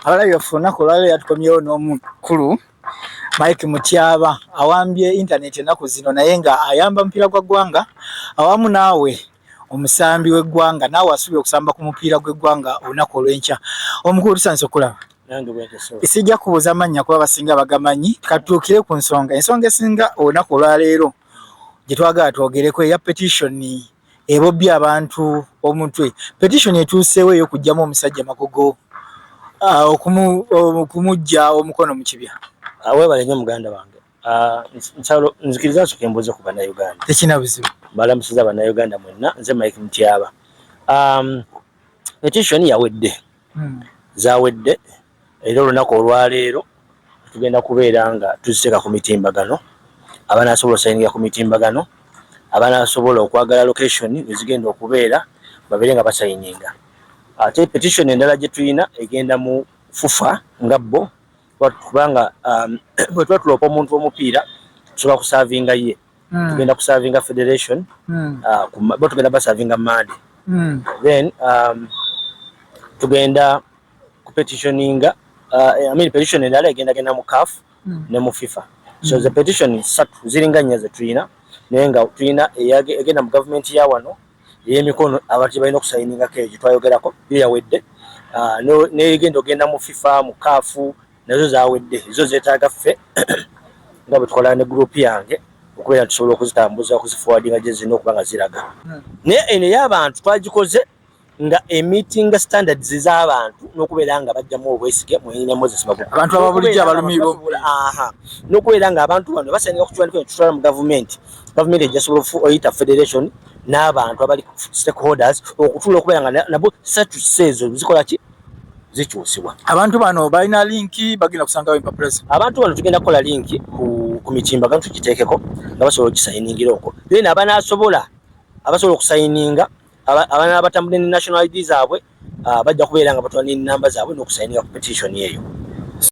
Abalabi baffe olunaku olwaleero yatukomyewo n'omukulu Mike Mutyaba awambye internet ennaku zino naye nga ayamba mupiira gwa ggwanga awamu naawe omusambi w'eggwanga naawe asubye okusamba ku mupiira gw'eggwanga olunaku olw'enkya. Omukulu tusanze okulaba. Sijja kubuuza amannya kuba basinga bagamanyi, katuukire ku ensonga esinga olunaku olwaleero gye twagala twogereko eya petition ebobye abantu omutwe. Petition etuuseewo ey'okuggyamu omusajja Magogo okumujja omukono mu kibya. Weebale nnyo muganda wange. Nzikiriza nsooke mbuuze ku bannayuganda. Tekina buzibu. Mbalamusiza bannayuganda mwenna, nze Mike Mutyaba. Petition yawedde. Zawedde. Era olunaku olwaleero tugenda kubeera nga tuziteeka ku mitimbagano. Abanaasobola osayininga ku mitimbagano. Abanaasobola okwagala location ezigenda okubeera babeere nga basayininga. Ate petition endala gye tulina egenda mu FUFA nga bo kubanga bwe tuba tuloopa omuntu w'omupiira tusobola kusaavinga ye. Tugenda kusaavinga federation, bo tugenda basaavinga Madi. Then tugenda kupetitioninga petition endala egenda mu CAF ne mu FIFA. So the petition ssatu ziringa nnya ze tulina naye nga tulina egenda mu gavumenti ya wano ey'emikono abantu balina okusayiningako eyo gye twayogerako yo yawedde, n'egenda ogenda mu FIFA mu CAF nazo zawedde. Ezo zeetaaga ffe nga bwe tukola ne group yange okubeera tusobola okuzitambuza okuziforwardinga gye zirina okuba nga ziraga. Naye eno ey'abantu twagikoze nga meeting standards z'abantu n'okubeera nga bajjamu obwesige mwine Moses Magogo. Abantu ababulijjo abalumirwa. N'okubeera nga abantu bano basaninga ku kiwandiiko tutwala mu gavumenti ejja sobola oyita federation n'abantu abali stakeholders okutuula okubeera nga nabo statuts ezo zikola ki zikyusibwa. Abantu bano balina linki bagenda kusangawo empapula zo. Abantu bano tugenda kukola linki ku mitimbagano tugiteekeko nga basobola okugisayiningira okwo. Then abasobola okusayininga abatambula ne national ID zaabwe bajja kubeera nga batwala n'ennamba zaabwe n'okusayininga ku petition eyo.